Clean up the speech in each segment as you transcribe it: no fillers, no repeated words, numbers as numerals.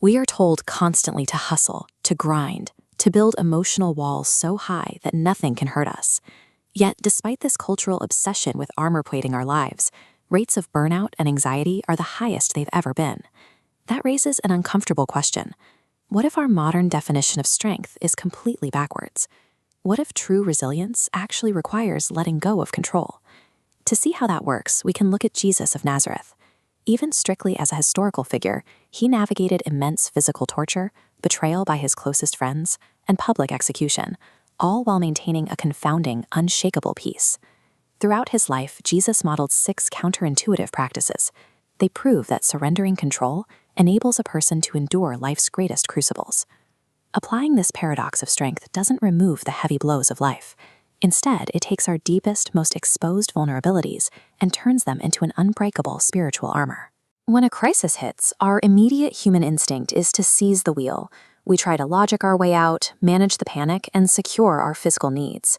We are told constantly to hustle, to grind, to build emotional walls so high that nothing can hurt us. Yet, despite this cultural obsession with armor-plating our lives, rates of burnout and anxiety are the highest they've ever been. That raises an uncomfortable question. What if our modern definition of strength is completely backwards? What if true resilience actually requires letting go of control? To see how that works, we can look at Jesus of Nazareth. Even strictly as a historical figure, he navigated immense physical torture, betrayal by his closest friends, and public execution, all while maintaining a confounding, unshakable peace. Throughout his life, Jesus modeled 6 counterintuitive practices. They prove that surrendering control enables a person to endure life's greatest crucibles. Applying this paradox of strength doesn't remove the heavy blows of life. Instead, it takes our deepest, most exposed vulnerabilities and turns them into an unbreakable spiritual armor. When a crisis hits, our immediate human instinct is to seize the wheel. We try to logic our way out, manage the panic, and secure our physical needs.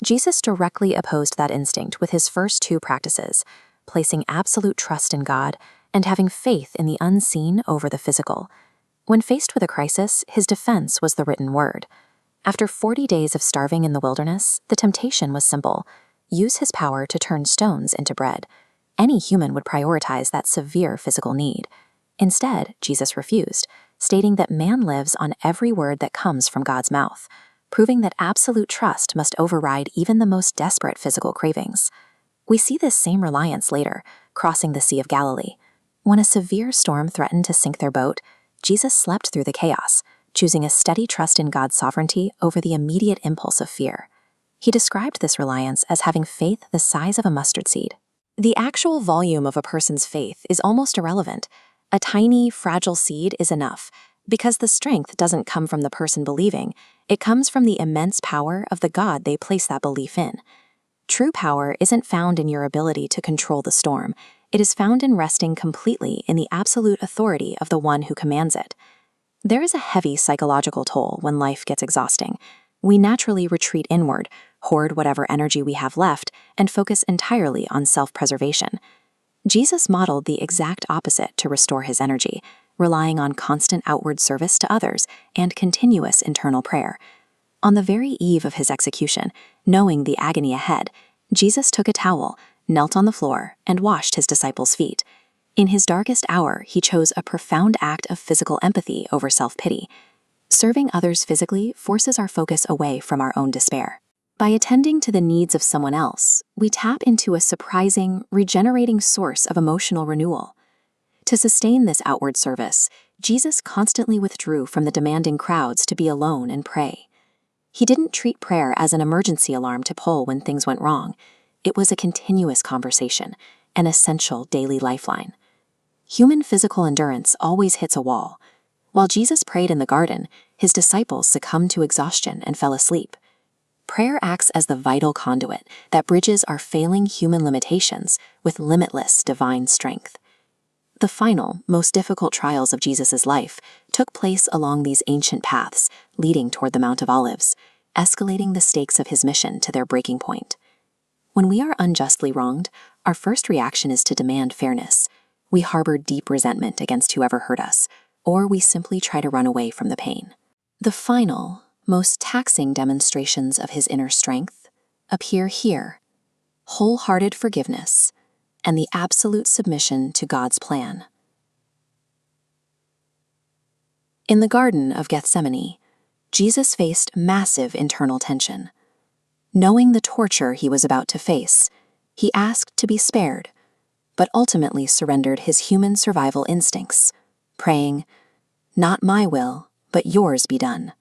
Jesus directly opposed that instinct with his first 2 practices, placing absolute trust in God and having faith in the unseen over the physical. When faced with a crisis, his defense was the written word. After 40 days of starving in the wilderness, the temptation was simple: use his power to turn stones into bread. Any human would prioritize that severe physical need. Instead, Jesus refused, stating that man lives on every word that comes from God's mouth, proving that absolute trust must override even the most desperate physical cravings. We see this same reliance later, crossing the Sea of Galilee. When a severe storm threatened to sink their boat, Jesus slept through the chaos, choosing a steady trust in God's sovereignty over the immediate impulse of fear. He described this reliance as having faith the size of a mustard seed. The actual volume of a person's faith is almost irrelevant. A tiny, fragile seed is enough, because the strength doesn't come from the person believing, it comes from the immense power of the God they place that belief in. True power isn't found in your ability to control the storm. It is found in resting completely in the absolute authority of the one who commands it. There is a heavy psychological toll when life gets exhausting. We naturally retreat inward, hoard whatever energy we have left, and focus entirely on self-preservation. Jesus modeled the exact opposite to restore his energy, relying on constant outward service to others and continuous internal prayer. On the very eve of his execution, knowing the agony ahead, Jesus took a towel, knelt on the floor, and washed his disciples' feet. In his darkest hour, he chose a profound act of physical empathy over self-pity. Serving others physically forces our focus away from our own despair. By attending to the needs of someone else, we tap into a surprising, regenerating source of emotional renewal. To sustain this outward service, Jesus constantly withdrew from the demanding crowds to be alone and pray. He didn't treat prayer as an emergency alarm to pull when things went wrong. It was a continuous conversation, an essential daily lifeline. Human physical endurance always hits a wall. While Jesus prayed in the garden, his disciples succumbed to exhaustion and fell asleep. Prayer acts as the vital conduit that bridges our failing human limitations with limitless divine strength. The final, most difficult trials of Jesus' life took place along these ancient paths leading toward the Mount of Olives, escalating the stakes of his mission to their breaking point. When we are unjustly wronged, our first reaction is to demand fairness. We harbor deep resentment against whoever hurt us, or we simply try to run away from the pain. The final, most taxing demonstrations of his inner strength appear here: wholehearted forgiveness and the absolute submission to God's plan. In the Garden of Gethsemane, Jesus faced massive internal tension. Knowing the torture he was about to face, he asked to be spared, but ultimately surrendered his human survival instincts, praying, "Not my will, but yours be done."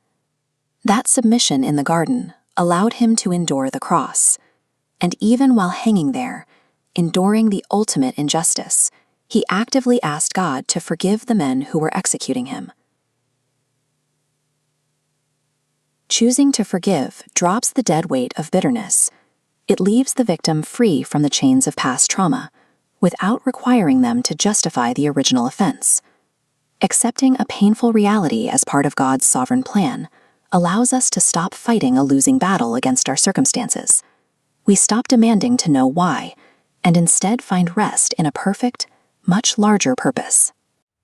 That submission in the garden allowed him to endure the cross, and even while hanging there, enduring the ultimate injustice, he actively asked God to forgive the men who were executing him. Choosing to forgive drops the dead weight of bitterness. It leaves the victim free from the chains of past trauma, without requiring them to justify the original offense. Accepting a painful reality as part of God's sovereign plan allows us to stop fighting a losing battle against our circumstances. We stop demanding to know why, and instead find rest in a perfect, much larger purpose.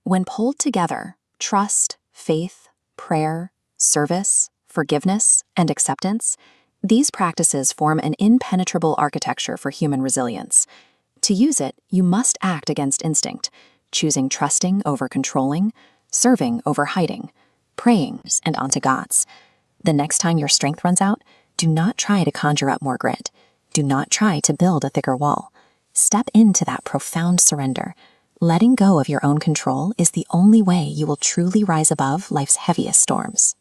When pulled together, Trust, faith, prayer, service, forgiveness, and acceptance, these practices form an impenetrable architecture for human resilience. To use it, you must act against instinct, choosing trusting over controlling, serving over hiding, praying and onto God's. The next time your strength runs out, do not try to conjure up more grit. Do not try to build a thicker wall. Step into that profound surrender. Letting go of your own control is the only way you will truly rise above life's heaviest storms.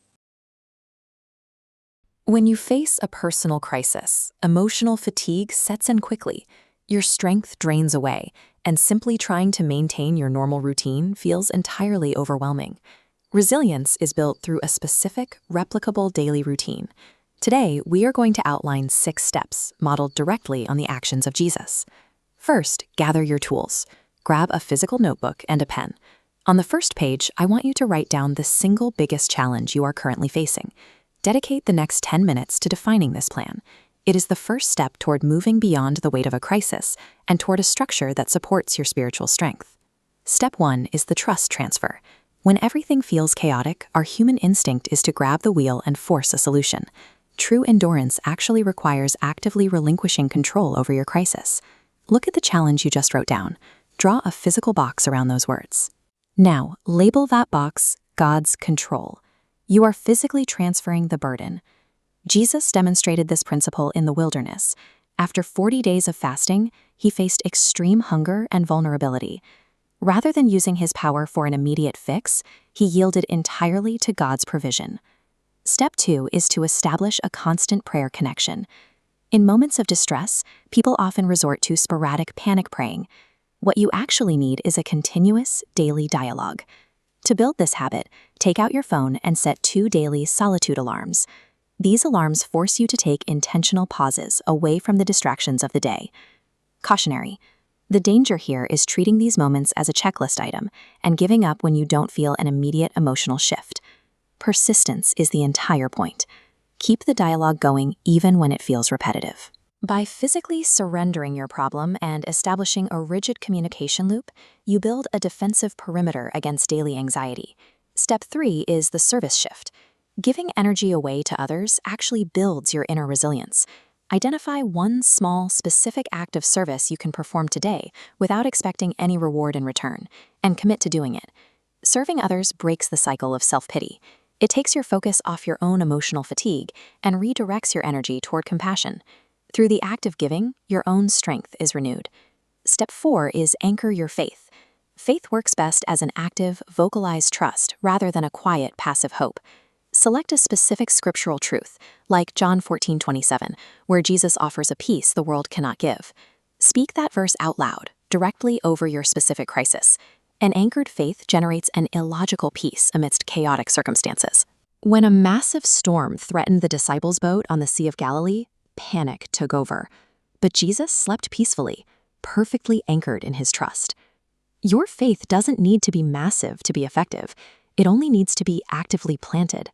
When you face a personal crisis, emotional fatigue sets in quickly. Your strength drains away, and simply trying to maintain your normal routine feels entirely overwhelming. Resilience is built through a specific, replicable daily routine. Today, we are going to outline 6 steps modeled directly on the actions of Jesus. First, gather your tools. Grab a physical notebook and a pen. On the first page, I want you to write down the single biggest challenge you are currently facing. Dedicate the next 10 minutes to defining this plan. It is the first step toward moving beyond the weight of a crisis and toward a structure that supports your spiritual strength. Step 1 is the trust transfer. When everything feels chaotic, our human instinct is to grab the wheel and force a solution. True endurance actually requires actively relinquishing control over your crisis. Look at the challenge you just wrote down. Draw a physical box around those words. Now, label that box God's control. You are physically transferring the burden. Jesus demonstrated this principle in the wilderness. After 40 days of fasting, he faced extreme hunger and vulnerability. Rather than using his power for an immediate fix, he yielded entirely to God's provision. Step 2 is to establish a constant prayer connection. In moments of distress, people often resort to sporadic panic praying. What you actually need is a continuous, daily dialogue. To build this habit, take out your phone and set 2 daily solitude alarms. These alarms force you to take intentional pauses away from the distractions of the day. Cautionary: the danger here is treating these moments as a checklist item and giving up when you don't feel an immediate emotional shift. Persistence is the entire point. Keep the dialogue going even when it feels repetitive. By physically surrendering your problem and establishing a rigid communication loop, you build a defensive perimeter against daily anxiety. Step 3 is the service shift. Giving energy away to others actually builds your inner resilience. Identify one small, specific act of service you can perform today without expecting any reward in return, and commit to doing it. Serving others breaks the cycle of self-pity. It takes your focus off your own emotional fatigue and redirects your energy toward compassion. Through the act of giving, your own strength is renewed. Step 4 is anchor your faith. Faith works best as an active, vocalized trust rather than a quiet, passive hope. Select a specific scriptural truth, like John 14:27, where Jesus offers a peace the world cannot give. Speak that verse out loud, directly over your specific crisis. An anchored faith generates an illogical peace amidst chaotic circumstances. When a massive storm threatened the disciples' boat on the Sea of Galilee, panic took over. But Jesus slept peacefully, perfectly anchored in his trust. Your faith doesn't need to be massive to be effective. It only needs to be actively planted.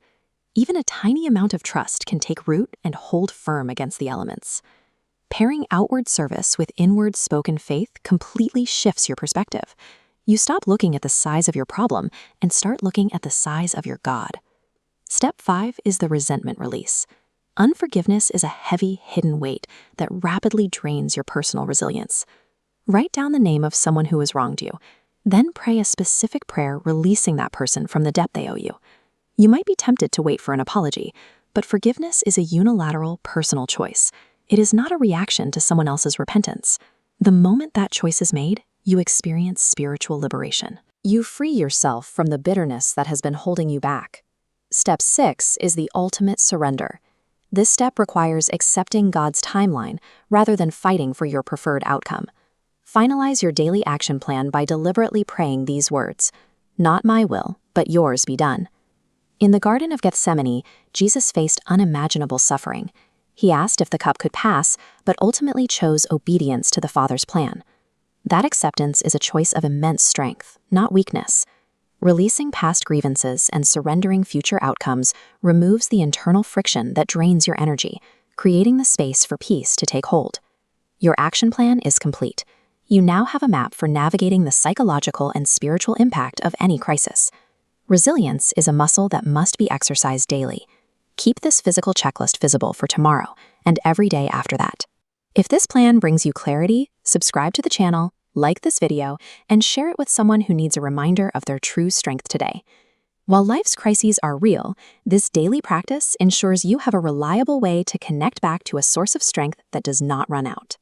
Even a tiny amount of trust can take root and hold firm against the elements. Pairing outward service with inward spoken faith completely shifts your perspective. You stop looking at the size of your problem and start looking at the size of your God. Step 5 is the resentment release. Unforgiveness is a heavy, hidden weight that rapidly drains your personal resilience. Write down the name of someone who has wronged you. Then pray a specific prayer releasing that person from the debt they owe you. You might be tempted to wait for an apology, but forgiveness is a unilateral, personal choice. It is not a reaction to someone else's repentance. The moment that choice is made, you experience spiritual liberation. You free yourself from the bitterness that has been holding you back. Step 6 is the ultimate surrender. This step requires accepting God's timeline rather than fighting for your preferred outcome. Finalize your daily action plan by deliberately praying these words: "Not my will, but yours be done." In the Garden of Gethsemane, Jesus faced unimaginable suffering. He asked if the cup could pass, but ultimately chose obedience to the Father's plan. That acceptance is a choice of immense strength, not weakness. Releasing past grievances and surrendering future outcomes removes the internal friction that drains your energy, creating the space for peace to take hold. Your action plan is complete. You now have a map for navigating the psychological and spiritual impact of any crisis. Resilience is a muscle that must be exercised daily. Keep this physical checklist visible for tomorrow and every day after that. If this plan brings you clarity, subscribe to the channel, like this video, and share it with someone who needs a reminder of their true strength today. While life's crises are real, this daily practice ensures you have a reliable way to connect back to a source of strength that does not run out.